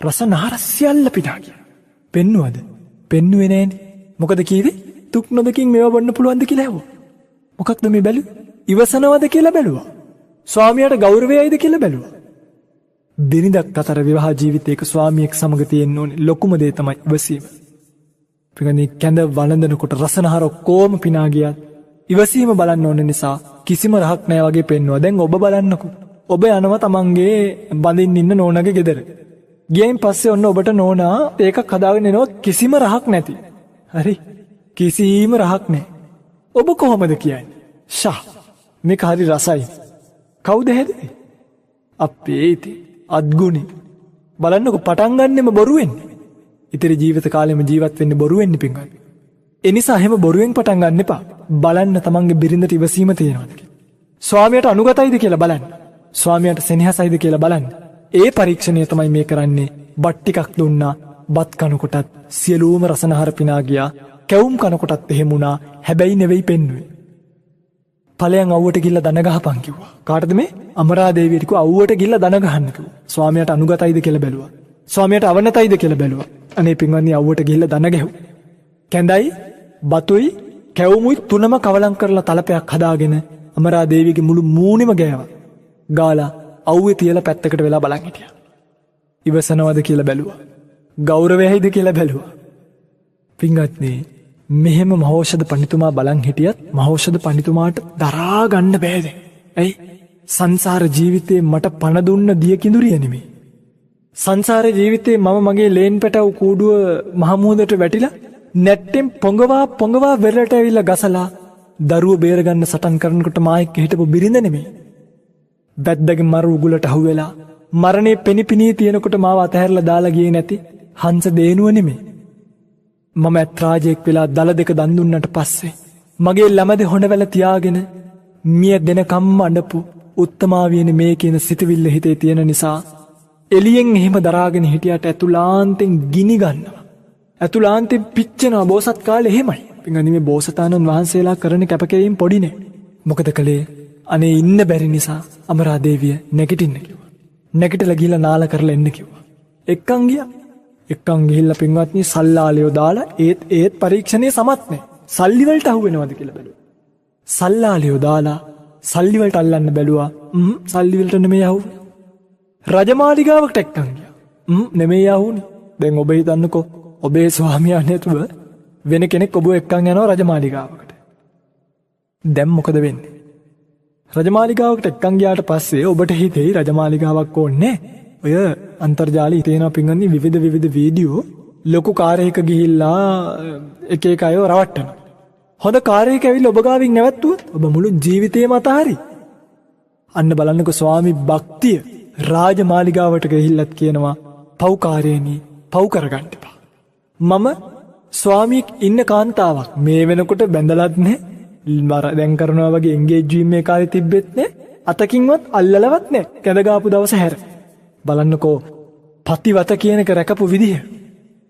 Speaker 1: රස නහර සියල්ල පිනා ගියා. පෙන්නුවද? පෙන්නුවේ නෑනේ. මොකද කීවේ? දුක් නොදකින් මේවා බොන්න පුළුවන්ද කියලා ඇහුවා. මොකක්ද මේ බැලුවේ? ඉවසනවද කියලා බැලුවා. ස්වාමියාට ගෞරවයයිද කියලා බැලුවා. දිනදක් අතර විවාහ ජීවිතයක ස්වාමියෙක් සමග තියෙන්න ඕනේ ලොකුම දේ තමයි ඉවසීම. පින්වත්නි කැඳ වළඳනකොට රස නහර ඔක්කොම පිනා ගියත් ඉවසීම බලන්න ඕන නිසා කිසිම රහක් නැහැ වගේ පෙන්වුවා. දැන් ඔබ බලන්නකෝ. ඔබ යනවා තමන්ගේ බඳින්න ඉන්න නෝනාගේ ගෙදර. ගියයින් පස්සේ ඔන්න ඔබට නෝනා ඒකක් හදාගෙන එනවා කිසිම රහක් නැති. හරි? කිසිම රහක් නැහැ. ඔබ කොහොමද කියන්නේ? ෂා මේක හරි රසයි. කවුද හැදුවේ? අපේ ඉතින් අද්ගුණේ. බලන්නකො පටන් ගන්නෙම බොරුවෙන්. ඉතිරි ජීවිත කාලෙම ජීවත් වෙන්නේ බොරුවෙන් පිංගන්න. ඒ නිසා හැම බොරුවෙන් පටන් ගන්න එපා. බලන්න තමන්ගේ බිරිඳට ඉවසීම තියෙනවද කියලා. ස්වාමියාට අනුගතයිද කියලා බලන්න. ස්වාමියාට සෙනෙහසයිද කියලා බලන්න. ඒ පරීක්ෂණය තමයි මේ කරන්නේ. බත් ටිකක් දුන්නා. බත් කනකොටත් සියලුම රසනහර පිනා ගියා. කැවුම් කනකොටත් එහෙම වුණා. හැබැයි නෙවෙයි පෙන්නුවේ. ඵලයන් අවුවට ගිහිල්ලා දන ගහපන් කිව්වා. කාටද මේ? අමරාදේවියට කිව්වා අවුවට ගිහිල්ලා දන ගහන්න කිව්වා. ස්වාමියාට අනුගතයිද කියලා බැලුවා. ස්වාමියාට අවනතයිද කියලා බැලුවා. අනේ පින්වත්නි අවුවට ගිහිල්ලා දන ගැහුවා. කැඳයි බතුයි කැවුමුයි තුනම කවලම් කරලා තලපයක් හදාගෙන අමරාදේවියගේ මුළු මූණෙම ගෑවා. ගාලා අවුවේ තියලා පැත්තකට වෙලා බලන් හිටියා. ඉවසනවද කියලා බැලුවා. ගෞරවයයිද කියලා බැලුවා. පින්වත්නි මෙහෙම මහෞෂධ පඬිතුමා බලන් හිටියත් මහෞෂධ පඬිතුමාට දරා ගන්න බෑ දැන්. ඇයි? සංසාර ජීවිතේ මට පණ දුන්න දිය කිඳුරිය නෙමෙයි. සංසාර ජීවිතේ මම මගේ ලේන් පැටව කූඩුව මහමුහුදට වැටිලා නැට්ටෙන් පොඟවා වෙරළට ඇවිල්ලා ගසලා දරුව බේරගන්න සටන් කරනකොට මායික් හිටපු බිරිඳ නෙමෙයි. බැද්දගේ මර උගුලට අහුවෙලා මරණේ පෙනිපිනී තියෙනකොට මාව අතහැරලා දාලා ගියේ නැති හංස දේනුව නෙමෙයි. මම ඇත්රාජයෙක් වෙලා දල දෙක දන් දුන්නට පස්සේ මගේ ළමදේ හොඬවැල තියාගෙන මිය දෙනකම්ම අඬපු උත්තමාවියනේ මේ කියන සිතවිල්ල හිතේ තියෙන නිසා එළියෙන් එහෙම දරාගෙන හිටියට ඇතුලාන්තෙන් ගිනි ගන්නවා. ඇතුලාන්තෙන් පිච්චෙනවා බෝසත් කාලේ එහෙමයි. පින්වත්නි මේ බෝසතාණන් වහන්සේලා කරන කැපකිරීම පොඩි නේ. මොකද කලේ අනේ ඉන්න බැරි නිසා අමරාදේවිය නැගිටින්න කිව්වා. නැගිටලා ගිහලා නාල කරලා එන්න කිව්වා. එක්කන් ගියා. එක්කන් ගිහිල්ලා පින්වත්නි සල්ලාලියෝ දාලා ඒත් පරීක්ෂණේ සමත් නැහැ. සල්ලි වලට අහු වෙනවද කියලා බැලුවා. සල්ලාලියෝ දාලා සල්ලි වලට අල්ලන්න බැලුවා. සල්ලි වලට නෙමෙයි අහුවේ. රජමාලිගාවකට එක්කන් ගියා. නෙමෙයි අහුනේ. දැන් ඔබ හිතන්නකෝ ඔබේ ස්වාමියා නැතුව වෙන කෙනෙක් ඔබ එක්කන් යනවා රජමාලිගාවකට. දැන් මොකද වෙන්නේ? රජමාලිගාවකට එක්කන් ගියාට පස්සේ ඔබට හිතෙයි රජමාලිගාවක් ඕනේ. ඔය අන්තර්ජාලයේ තියෙනවා පින්වත්නි විවිධ වීඩියෝ ලොකු කාර්යයක ගිහිල්ලා එක අයව රවට්ටනවා. හොඳ කාර්යයක ඇවිල්ලා ඔබ ගාවින් නැවැත්තුවොත් ඔබ මුළු ජීවිතේම අතහරි. අන්න බලන්නකෝ ස්වාමි භක්තිය රාජමාලිගාවට ගිහිල්ලත් කියනවා පව්කාරයනි පව් කරගන්න එපා. මම ස්වාමියෙක් ඉන්න කාන්තාවක් මේ වෙනකොට බැඳලත් නැහැ. මර දැන් කරනවා වගේ එන්ගේජ් වීම මේ කාලේ තිබ්බෙත් නැහැ. අතකින්වත් අල්ලලවත් නැහැ. කැඳ ගාපු දවස හැර. බලන්නකෝ පතිවත කියන එක රැකපු විදිය.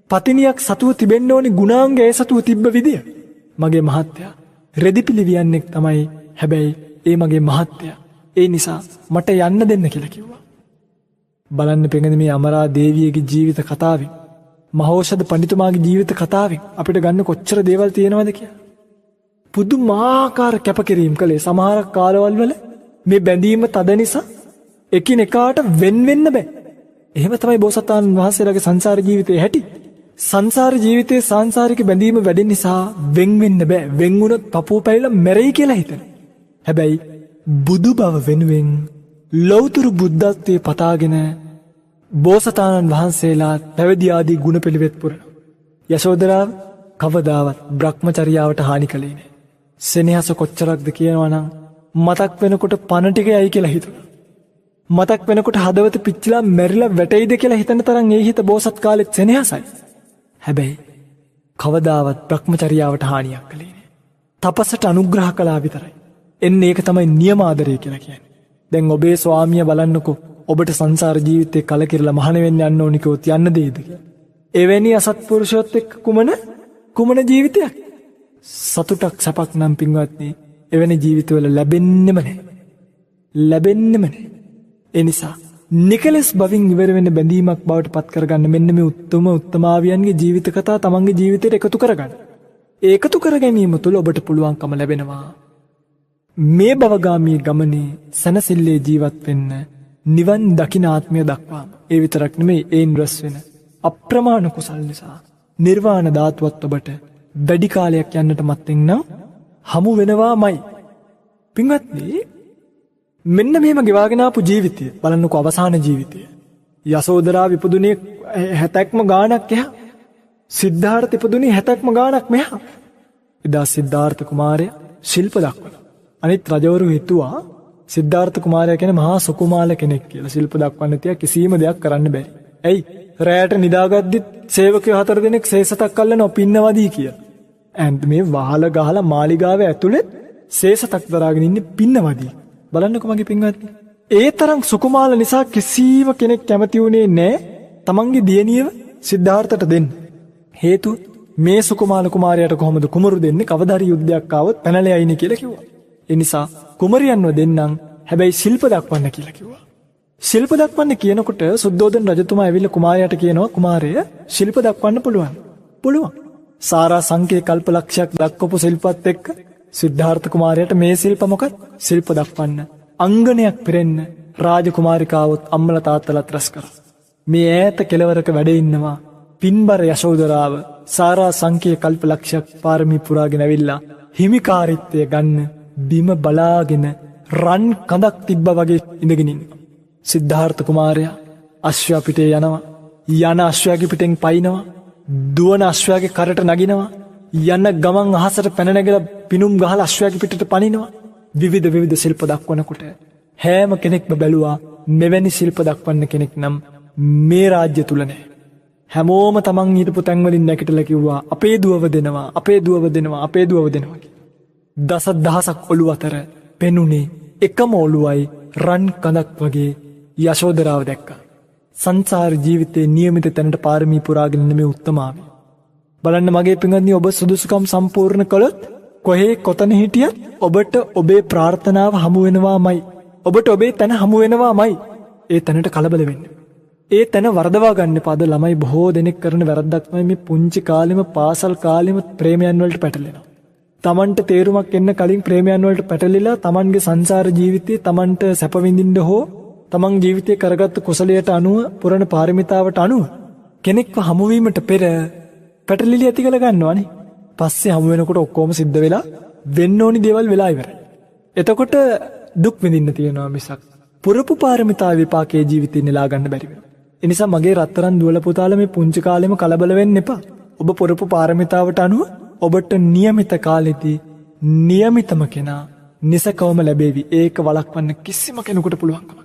Speaker 1: පතිනියක් සතුව තිබෙන්න ඕනි ගුණාංග ඒ සතුව තිබ්බ විදිය. මගේ මහත්තයා රෙදිපිලි වියන්නෙක් තමයි. හැබැයි ඒ මගේ මහත්තයා. ඒ නිසා මට යන්න දෙන්න කියලා කිව්වා. බලන්න පින්වත්නි මේ අමරා දේවියගේ ජීවිත කතාවෙන් මහෞෂධ පඬිතුමාගේ ජීවිත කතාවෙන් අපිට ගන්න කොච්චර දේවල් තියෙනවද කියලා. පුදුමාකාර කැපකිරීම කළේ. සමහර කාලවල වල මේ බැඳීම තද නිසා එකිනෙකාට වෙන් වෙන්න බෑ. එහෙම තමයි බෝසතාණන් වහන්සේලාගේ සංසාර ජීවිතේ හැටි. සංසාර ජීවිතේ සාංශාරික බැඳීම වැඩි නිසා වෙන් වෙන්න බෑ. වෙන් වුණොත් පපුව පැලිලා මැරෙයි කියලා හිතන. හැබැයි බුදු බව වෙනුවෙන් ලෞතර බුද්ධත්වයේ පතාගෙන බෝසතාණන් වහන්සේලා පැවිදි ආදී ගුණ පිළිවෙත් පුරන. යශෝදරාව කවදාවත් බ්‍රහ්මචර්යාවට හානි කළේ නෑ. සෙනෙහස කොච්චරක්ද කියනවනම් මතක් වෙනකොට පණ ටික යයි කියලා හිතුණා. මතක් වෙනකොට හදවත පිච්චිලා මැරිලා වැටෙයිද කියලා හිතන තරම් ඒ හිත බෝසත් කාලෙත් සෙනෙහසයි. හැබැයි කවදාවත් බ්‍රහ්මචර්යාවට හානියක් කළේ නෑ. තපසට අනුග්‍රහ කළා විතරයි. එන්නේ ඒක තමයි නියමාදරය කියලා කියන්නේ. දැන් ඔබේ ස්වාමියා බලන්නකෝ ඔබට සංසාර ජීවිතේ කලකිරලා මහාන වෙන්න යන්න ඕනි කිව්වොත් යන්න දෙයිද කියලා. එවැනි අසත්පුරුෂයොත් එක්ක කුමන ජීවිතයක්? සතුටක් සැපක් නම් පින්වත්නි එවැනි ජීවිතවල ලැබෙන්නෙම නැහැ. ඒ නිසා නිකලස් බවින් ඉවර වෙන බැඳීමක් බවට පත් කරගන්න මෙන්න මේ උත්තමාවියන්ගේ ජීවිත කතා තමන්ගේ ජීවිතයට එකතු කරගන්න. ඒකතු කර ගැනීම තුළ ඔබට පුළුවන්කම ලැබෙනවා මේ භවගාමී ගමනේ සනසිල්ලේ ජීවත් වෙන්න නිවන් දකින ආත්මය දක්වාම. ඒ විතරක් නෙමෙයි ඒන් රැස් වෙන අප්‍රමාණ කුසල් නිසා නිර්වාණ ධාතුවත් ඔබට වැඩි කාලයක් යන්නට මත්තෙන් නම් හමු වෙනවාමයි. පින්වත්නි මෙන්න මෙහෙම ගෙවාගෙන ආපු ජීවිතය බලන්නකෝ අවසාන ජීවිතය. යසෝදරා ඉපදුනේ 70ක්ම ගාණක් එහා. සිද්ධාර්ථ ඉපදුනේ 70ක්ම ගාණක් මෙහා. එදා සිද්ධාර්ථ කුමාරයා ශිල්ප දක්වනවා. අනිත් රජවරු හිතුවා සිද්ධාර්ථ කුමාරයා කියන්නේ මහා සුකුමාල කෙනෙක් කියලා. ශිල්ප දක්වන්න තියා කිසිම දෙයක් කරන්න බැරි. ඇයි? රැයට නිදාගද්දිත් සේවකයෝ 4 දෙනෙක් සේසතක් අල්ලනවා පින්නවදී කියලා. ඇන්ද මේ වහල ගහලා මාලිගාවේ ඇතුළේ සේසතක් දරාගෙන ඉන්නේ පින්නවදී. බලන්නකො මගේ පින්වත්නි. ඒ තරම් සුකුමාල නිසා කිසිම කෙනෙක් කැමති වුණේ නැහැ තමන්ගේ දියණියව සිද්ධාර්ථට දෙන්න. හේතුව මේ සුකුමාල කුමාරයාට කොහොමද කුමරු දෙන්නේ? කවදා හරි යුද්ධයක් ආවොත් පැනලා යයිනේ කියලා කිව්වා. ඒ නිසා කුමරියන්ව දෙන්නම් හැබැයි ශිල්ප දක්වන්න කියලා කිව්වා. ශිල්ප දක්වන්න කියනකොට සුද්ධෝදන රජතුමා ඇවිල්ලා කුමාරයාට කියනවා කුමාරය ශිල්ප දක්වන්න පුළුවන්. පුළුවන්. සාරා සංකේ කල්පලක්ෂයක් දක්වපු ශිල්පත් එක්ක සිද්ධාර්ථ කුමාරයාට මේ ශිල්ප මොකක්ද? ශිල්ප දක්වන්න. අංගනයක් පිරෙන්න රාජකුමාරිකාවොත් අම්මලා තාත්තලාත් රැස් කරා. මේ ඈත කෙළවරක වැඩ ඉන්නවා පින්බර යශෝදරාව සාරා සංකේ කල්පලක්ෂයක් පාරමී පුරාගෙන ඇවිල්ලා හිමිකාරීත්වය ගන්න බිම බලාගෙන රන් කඳක් තිබ්බා වගේ ඉඳගෙන ඉන්නවා. සිද්ධාර්ථ කුමාරයා අශ්වයා පිටේ යනවා. යන අශ්වයාගේ පිටෙන් පයින්නවා. දුවන අශ්වයාගේ කරට නගිනවා. යන ගමන් අහසට පැන නැගලා පිනුම් ගහලා අශ්වයාගේ පිටට පනිනවා. විවිධ ශිල්ප දක්වනකොට හැම කෙනෙක්ම බැලුවා මෙවැනි ශිල්ප දක්වන්න කෙනෙක් නම් මේ රාජ්‍ය තුල නැහැ. හැමෝම තමන් හිටපු තැන් වලින් නැගිටලා කිව්වා අපේ දුවව දෙනවා අපේ දුවව දෙනවා අපේ දුවව දෙනවා කියලා. දසදහසක් ඔළුව අතර පෙනුනේ එකම ඔළුවයි රන් කඳක් වගේ යශෝදරාව දැක්කා. සංසාර ජීවිතේ නියමිත තැනට පාරමී පුරාගෙන ඉන්න මේ උත්තමාවි. බලන්න මගේ පින්වත්නි ඔබ සුදුසුකම් සම්පූර්ණ කළොත් කොහේ කොතන හිටියත් ඔබට ඔබේ ප්‍රාර්ථනාව හමු වෙනවාමයි. ඔබට ඔබේ තැන හමු වෙනවාමයි. ඒ තැනට කලබල වෙන්න. ඒ තැන වරදවා ගන්න එපා. අද ළමයි බොහෝ දෙනෙක් කරන වැරද්දක් තමයි මේ පුංචි කාලෙම පාසල් කාලෙම ප්‍රේමයන් වලට පැටලෙනවා. තමන්ට තේරුමක් එන්න කලින් ප්‍රේමයන් වලට පැටලිලා තමන්ගේ සංසාර ජීවිතේ තමන්ට සැප විඳින්න හෝ තමන් ජීවිතේ කරගත්ත කුසලයට අනුව පුරණ පාරමිතාවට අනුව කෙනෙක්ව හමුවීමට පෙර පැටලිලි ඇති කළ ගන්නවානේ. පස්සේ හමු වෙනකොට ඔක්කොම සිද්ධ වෙලා වෙන්න ඕනි දේවල් වෙලා ඉවරයි. එතකොට දුක් විඳින්න තියෙනවා මිසක් පුරපු පාරමිතා විපාකයේ ජීවිතේ නෙලා ගන්න බැරි වෙනවා. ඒ නිසා මගේ රත්තරන් දුවල පුතාලා මේ පුංචි කාලෙම කලබල වෙන්න එපා. ඔබ පුරපු පාරමිතාවට අනුව ඔබට નિયમિત කාලෙදී નિયમિતම කෙනා නිසකවම ලැබෙවි. ඒක වළක්වන්න කිසිම කෙනෙකුට පුළුවන් කමක්.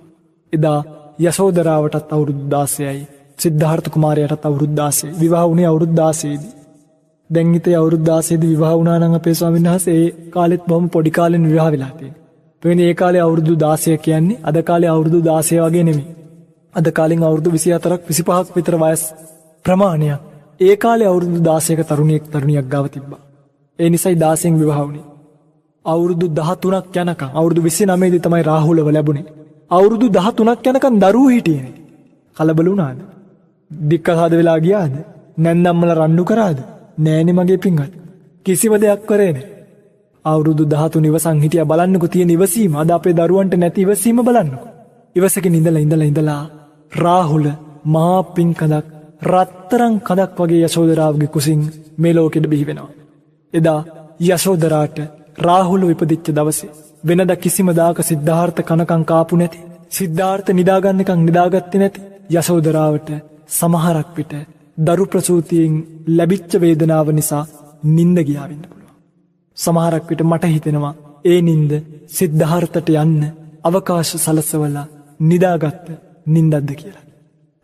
Speaker 1: එදා යශෝදරාවටත් අවුරුදු 16යි. සිද්ධාර්ථ කුමාරයාටත් අවුරුදු 16. විවාහ වුණේ අවුරුදු 16 දී. දැන් ඉතින් අවුරුදු 16 දී විවාහ වුණා නම් අපේ ස්වාමීන් වහන්සේ ඒ කාලෙත් බොහොම පොඩි කාලෙන් විවාහ වෙලා තියෙනවා. ඒ කාලේ අවුරුදු 16 කියන්නේ අද කාලේ අවුරුදු 16 වගේ නෙමෙයි. අද කාලෙන් අවුරුදු 24ක් 25ක් විතර වයස් ප්‍රමාණයක්. ඒ කාලේ අවුරුදු 16ක තරුණියක් ගාව තිබ්බා. ඒ නිසායි 16න් විවාහ වුණේ. අවුරුදු 13ක් යනකම් අවුරුදු 29 දී තමයි රාහුලව ලැබුණේ. අවුරුදු 13ක් යනකම් දරුවෝ හිටියේ. කලබල වුණාද? දික්කසාද වෙලා ගියාද? නැන්දම්මල රණ්ඩු කරාද? නෑනේ මගේ පිංගත්. කිසිම දෙයක් කරේ නෑ. අවුරුදු 13 ඉවසන් හිටියා. බලන්නකෝ තියෙන ඉවසීම. අද අපේ දරුවන්ට නැති ඉවසීම බලන්නකෝ. ඉවසකින් ඉඳලා රාහුල මහා පිංකදක් රත්තරන් කඳක් වගේ යශෝදරාවගේ කුසින් මේ ලෝකෙට බිහි වෙනවා. එදා යශෝදරාට රාහුල ඉපදිච්ච දවසේ වෙනද කිසිම දාක සිද්ධාර්ථ කනකම් කාපු නැති, සිද්ධාර්ථ නිදාගන්නකම් නිදාගත්තේ නැති යශෝදරාවට සමහරක් විට දරු ප්‍රසූතියෙන් ලැබිච්ච වේදනාව නිසා නිින්ද ගියා වෙන්න පුළුවන්. සමහරක් විට මට හිතෙනවා ඒ නිින්ද සිද්ධාර්ථට යන්න අවකාශ සලසවලා නිදාගත්ත නිින්දක්ද කියලා.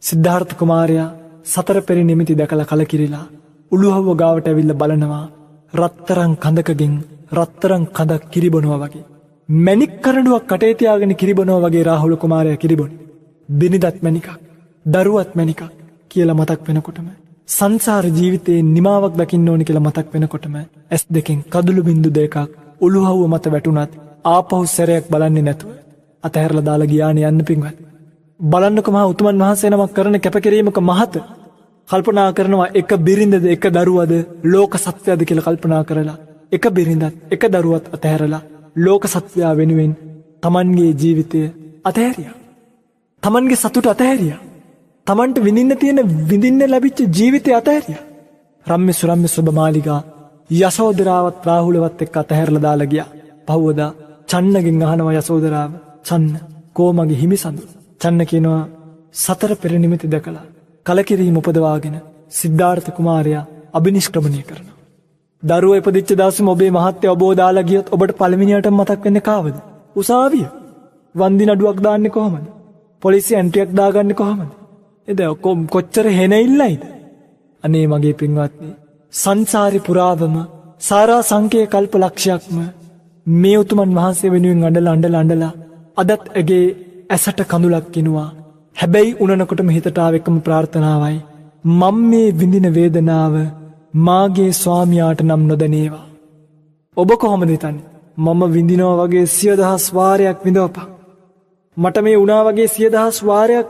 Speaker 1: සිද්ධාර්ථ කුමාරයා සතර පෙර නිමිති දැකලා කලකිරිලා උළුහව්ව ගාවට ඇවිල්ලා බලනවා රත්තරන් කඳකගෙන් රත්තරන් කඳක් කිරිබොනවා වගේ. මැණික් කරඬුවක් කටේ තියාගෙන කිරිබොනවා වගේ රාහුල කුමාරයා කිරිබොන්නේ. බිනිදත් මැණිකක්, දරුවත් මැණිකක් කියලා මතක් වෙනකොටම සංසාර ජීවිතේ නිමාවක් දකින්න ඕනි කියලා මතක් වෙනකොටම ඇස් දෙකෙන් කඳුළු බින්දු දෙකක් උළුහව්ව මත වැටුණත් ආපහු සැරයක් බලන්නේ නැතුව අතහැරලා දාලා ගියානේ යන්න පින්වත්. බලන්නකො මහා උතුමන් වහන්සේ නමක් කරන කැපකිරීමක මහත කල්පනා කරනවා එක බිරිඳද එක දරුවද ලෝක සත්‍යයද කියලා කල්පනා කරලා එක බිරිඳත් එක දරුවත් අතහැරලා ලෝක සත්‍යය වෙනුවෙන් තමන්ගේ ජීවිතය අතහැරියා. තමන්ගේ සතුට අතහැරියා. තමන්ට විඳින්න ලැබිච්ච ජීවිතය අතහැරියා. රම්ම්‍ය සුරම්ම්‍ය සුබ මාලිගා යශෝදරාවත් රාහුලවත් එක්ක අතහැරලා දාලා ගියා. පහුවදා චන්නගෙන් අහනවා යසෝදරාව චන්න කෝමගේ හිමිසඳු. චන්න කියනවා සතර පෙර නිමිති දැකලා කලකිරීම උපදවාගෙන සිද්ධාර්ථ කුමාරයා අභිනිෂ්ක්‍රමණය කරනවා. දරුවෝ ඉපදිච්ච දවසේම ඔබේ මහත්ය ඔබව දාලා ගියොත් ඔබට පළවෙනියට මතක් වෙන්නේ කාවද? උසාවිය. වන්දි නඩුවක් දාන්නේ කොහමද? පොලිසිය ඇන්ට්‍රියක් දාගන්නේ කොහමද? එද කොච්චර හෙනෙILLයිද? අනේ මගේ පින්වත්නි, සංසාරේ පුරාවම සාරා සංකේ කල්ප ලක්ෂයක්ම මේ උතුමන් වහන්සේ වෙනුවෙන් අඬලා අදත් ඇගේ ඇසට කඳුලක් කිනුවා. හැබැයි උනනකොටම හිතට ආව එකම ප්‍රාර්ථනාවයි මම මේ විඳින වේදනාව මාගේ ස්වාමියාට නම් නොදැනේවා. ඔබ කොහොමද හිතන්නේ? මම විඳිනවා වගේ 100,000 වාරයක් විඳවපන්. මට මේ වුණා වගේ 100,000 වාරයක්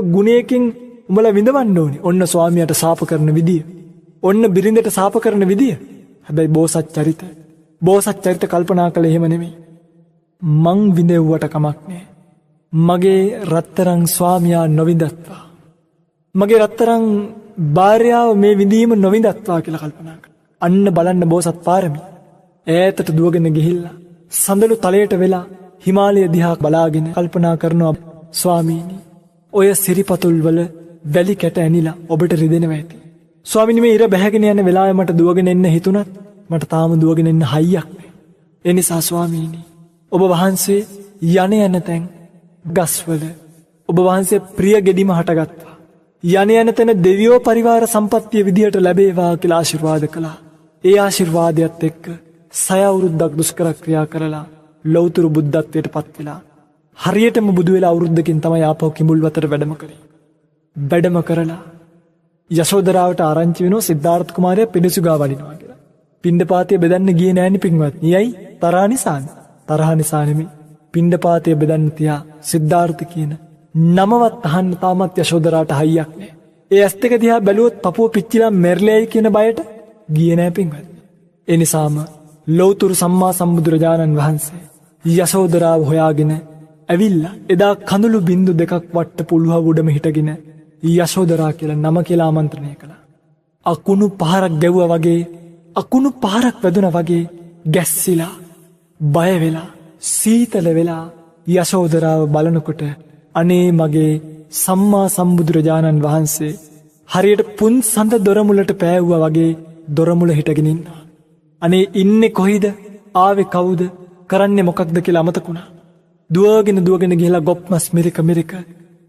Speaker 1: ගුණයකින් උඹලා විඳවන්න ඕනේ. ඔන්න ස්වාමියාට සාප කරන විදිය. ඔන්න බිරිඳට සාප කරන විදිය. හැබැයි බෝසත් චරිත කල්පනා කළේ එහෙම නෙමෙයි. මං විඳෙව්වට කමක් නෑ. මගේ රත්තරන් ස්වාමියා නොවිඳත්වා. මගේ රත්තරන් භාර්යාව මේ විඳීම නොවිඳත්වා කියලා කල්පනා කළා. අන්න බලන්න බෝසත් පාරමී. ඈතට දුවගෙන ගිහිල්ලා සඳලු තලයට වෙලා හිමාලය දිහා බලාගෙන කල්පනා කරනවා ස්වාමීනි, ඔය සිරිපතුල් වල වැලි කැට ඇනිලා ඔබට රිදෙනවා ඇති. ස්වාමීනි, මේ ඉර බැහැගෙන යන වෙලාවේ මට දුවගෙන එන්න හිතුණත් මට තාම දුවගෙන එන්න හයියක් නෑ. ඒ නිසා ස්වාමීනි, ඔබ වහන්සේ යන තැන් ගස්වල ඔබ වහන්සේ ප්‍රිය ගෙඩිම හටගත්තා. යන තැන දෙවියෝ පරිවාර සම්පත්තිය විදියට ලැබේවා කියලා ආශිර්වාද කළා. ඒ ආශිර්වාදයත් එක්ක 6 අවුරුද්දක් දුෂ්කර ක්‍රියා කරලා ලෞතර බුද්ධත්වයට පත් වෙලා හරියටම බුදු වෙලා අවුරුද්දකින් තමයි ආපහු කිඹුල්වතට වැඩම කරේ. වැඩම කරලා යශෝදරාවට ආරංචි වෙනවා සිද්ධාර්ථ කුමාරයා පිඬුසිඟා වඩිනවා කියලා. පිණ්ඩපාතය බෙදන්න ගියේ නෑනේ පින්වත්නි. යයි තරහ නිසානේ. තරහ නිසා නෙමෙයි. පිණ්ඩපාතය බෙදන්න තියා සිද්ධාර්ථ කියන නමවත් අහන්න තාමත් යශෝදරාට හයියක් නෑ. ඒ ඇස් දෙක දිහා බැලුවොත් පපුව පිච්චිලා මැරිලයි කියන බයට ගියේ නෑ පින්වත්නි. ඒ නිසාම ලෞතර සම්මා සම්බුදුරජාණන් වහන්සේ යශෝදරාව හොයාගෙන ඇවිල්ලා එදා කඳුළු බින්දු දෙකක් වට පුළුව උඩම හිටගෙන යශෝදරා කියලා නම කියලා ආමන්ත්‍රණය කළා. අකුණු පහරක් ගැව්වා වගේ, අකුණු පහරක් වැදුනා වගේ ගැස්සිලා බය වෙලා සීතල වෙලා යශෝදරාව බලනකොට අනේ මගේ සම්මා සම්බුදුරජාණන් වහන්සේ හරියට පුන් සඳ දොරමුලට පෑවුවා වගේ දොරමුල හිටගෙන ඉන්නවා. අනේ ඉන්නේ කොහිද? ආවේ කවුද? කරන්නේ මොකක්ද කියලා අමතකුණා. දුවගෙන ගිහලා ගොප්මස් මිරික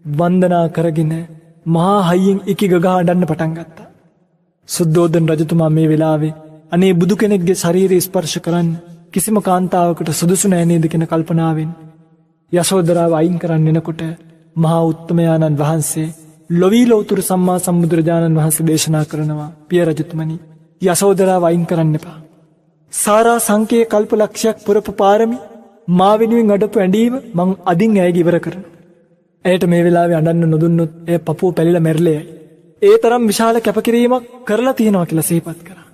Speaker 1: වන්දනා කරගෙන මහා හයියෙන් ඉකිගගා අඬන්න පටන් ගත්තා. සුද්ධෝදන රජතුමා මේ වෙලාවේ අනේ බුදු කෙනෙක්ගේ ශරීරය ස්පර්ශ කරන්න කිසිම කාන්තාවකට සුදුසු නෑ නේද කියන කල්පනාවෙන් යශෝදරාව අයින් කරන්න එනකොට මහා උත්තමයාණන් වහන්සේ ලොවී ලෞතර සම්මා සම්බුදුරජාණන් වහන්සේ දේශනා කරනවා, පිය රජතුමනි, යශෝදරාව අයින් කරන්න එපා. සාරා සංකේ කල්ප ලක්ෂයක් පුරපු පාරමි මා වෙනුවෙන් අඩපු ඇඳීම මං අදින් ඇයගේ ඉවර කරනවා. ඇයට මේ වෙලාවේ අඬන්න නොදුන්නොත් එය පපුව පැලිලා මැරිලෙයි. ඒ තරම් විශාල කැපකිරීමක් කරලා තියෙනවා කියලා සිහිපත් කරා.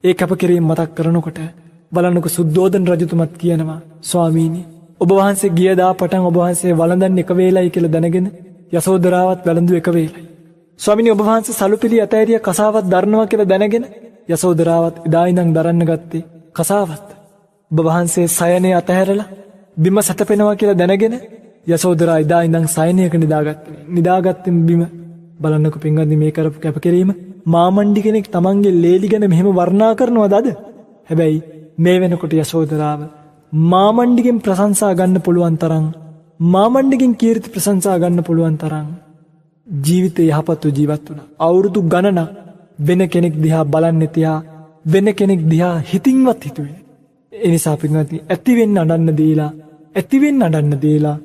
Speaker 1: ඒ කැපකිරීම මතක් කරනකොට බලන්නකො සුද්ධෝදන රජතුමත් කියනවා, ස්වාමීනි, ඔබ වහන්සේ ගියදා පටන් ඔබ වහන්සේ වළඳන්නේ එක වේලයි කියලා දැනගෙන යශෝදරාවත් වැළඳු එක වේලයි. ස්වාමීනි, ඔබ වහන්සේ සලුපිලි අතෑරිය කසාවත් දරනවා කියලා දැනගෙන යශෝදරාවත් එදා ඉඳන් දරන්න ගත්තේ කසාවත්. ඔබ වහන්සේ සයනේ අතහැරලා බිම සැතපෙනවා කියලා දැනගෙන යශෝදරා එදා ඉඳන් සයනයක නිදාගත්තේ බිම. බලන්නකො පින්වත්නි, මේ කරපු කැපකිරීම මාමණ්ඩි කෙනෙක් තමන්ගේ ලේලි ගැන මෙහෙම වර්ණනා කරනවද අද? හැබැයි මේ වෙනකොට යශෝදරාව මාමණ්ඩිගෙන් ප්‍රශංසා ගන්න පුළුවන් තරම්, මාමණ්ඩිගෙන් කීර්ති ප්‍රශංසා ගන්න පුළුවන් තරම් ජීවිතේ යහපත්ව ජීවත් වුණා. අවුරුදු ගණනක් වෙන කෙනෙක් දිහා බලන්නේ තියා වෙන කෙනෙක් දිහා හිතින්වත් හිතුවේ. ඒ නිසා පින්වත්නි, ඇතිවෙන්න අඬන්න දීලා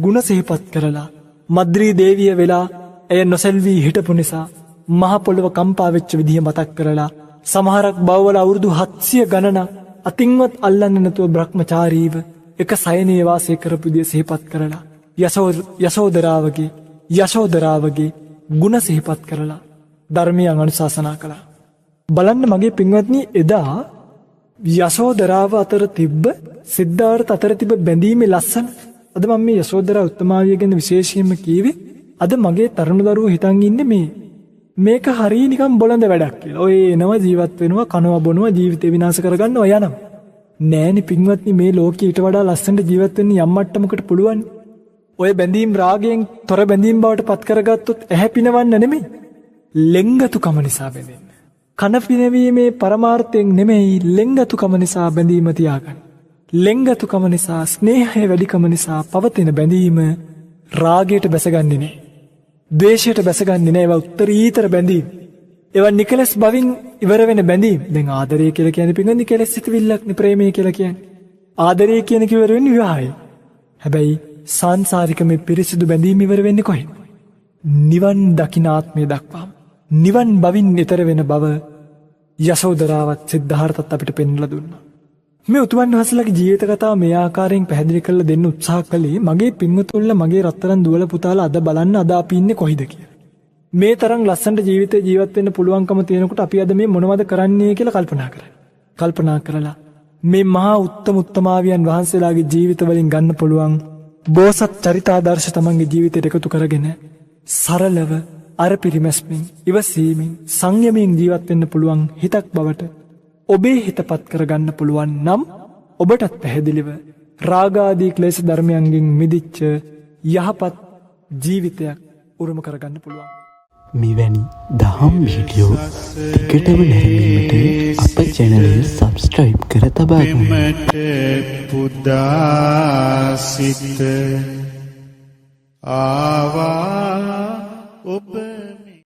Speaker 1: ගුණ සිහිපත් කරලා මද්රී දේවිය වෙලා එය නොසෙල්වී හිටපු නිසා මහ පොළව කම්පා වෙච්ච විදිහ මතක් කරලා සමහරක් බවවල අවුරුදු 700 ගණනක් අතින්වත් අල්ලන්නේ නැතුව බ්‍රහ්මචාරීව එක සයනේ වාසය කරපු විදිහ සිහිපත් කරලා යශෝදරාවගේ ගුණ සිහිපත් කරලා ධර්මයන් අනුශාසනා කළා. බලන්න මගේ පින්වත්නි, එදා යශෝදරාව අතර තිබ්බ සිද්ධාර්ථ අතර තිබ්බ බැඳීමේ ලස්සන. අද මම මේ යශෝදරා උත්තමාවිය ගැන විශේෂයෙන්ම කීවේ, අද මගේ තරුණ දරුවෝ හිතන් ඉන්නේ මේක හරිය නිකන් බොළඳ වැඩක් කියලා. ඔය එනවා ජීවත් වෙනවා, කනවා බොනවා, ජීවිතේ විනාශ කරගන්නවා යනවා. නෑනේ පින්වත්නි මේ ලෝකෙ ඊට වඩා ලස්සනට ජීවත් වෙන්න යම් මට්ටමකට පුළුවන්. ඔය බැඳීම් රාගයෙන් තොර බැඳීම් බවට පත් කරගත්තොත් ඇහැ පිනවන්න නෙමෙයි. ලෙන්ගතුකම නිසා බැඳෙන්න. කන පිනවීමේ පරමාර්ථයෙන් නෙමෙයි ලෙන්ගතුකම නිසා බැඳීම තියාගන්න. ලෙන්ගතුකම නිසා ස්නේහය වැඩිකම නිසා පවතින බැඳීම රාගයට බැසගන්නේ නෑ. ද්වේෂයට බැසගන්නේ නෑ. ඒවා උත්තරීතර බැඳීම්. ඒවා නිකලස් බවින් ඉවර වෙන බැඳීම්. දැන් ආදරය කියලා කියන්නේ පින්වත්නි නිකලස් සිතවිල්ලක්නේ ප්‍රේමය කියලා කියන්නේ. ආදරය කියන කිවර වෙන්නේ විවාහය. හැබැයි සංසාරික මේ පිරිසිදු බැඳීම ඉවර වෙන්නේ කොහෙද? නිවන් දකින ආත්මය දක්වාම. නිවන් බවින් ඈතර වෙන බව යශෝදරාවත් සිද්ධාර්ථත් අපිට පෙන්වලා දුන්නා. මේ උතුමන් වහන්සේලාගේ ජීවිත කතාව මේ ආකාරයෙන් පැහැදිලි කරලා දෙන්න උත්සාහ කළේ මගේ පින්වතුන්ලා මගේ රත්තරන් දුවල පුතාලා අද බලන්න අද අපි ඉන්නේ කොයිද කියලා. මේ තරම් ලස්සනට ජීවිතේ ජීවත් වෙන්න පුළුවන්කම තියෙනකොට අපි අද මේ මොනවද කරන්නේ කියලා කල්පනා කරලා මේ මහා උත්තමාවියන් වහන්සේලාගේ ජීවිත වලින් ගන්න පුළුවන් බෝසත් චරිතාදර්ශ තමන්ගේ ජීවිතයට එකතු කරගෙන සරලව අර පිරිමැස්මින් ඉවසීමෙන් සංයමයෙන් ජීවත් වෙන්න පුළුවන් හිතක් බවට ඔබේ හිතපත් කරගන්න පුළුවන් නම් ඔබටත් පැහැදිලිව රාගාදී ක්ලේශ ධර්මයන්ගෙන් මිදිච්ච යහපත් ජීවිතයක් උරුම කරගන්න පුළුවන්.
Speaker 2: මෙවැනි දහම් වීඩියෝ ටිකටම නැරඹීමට අප channel එක subscribe කර තබා ගන්න.
Speaker 3: පුදාසිත ආවා ඔබ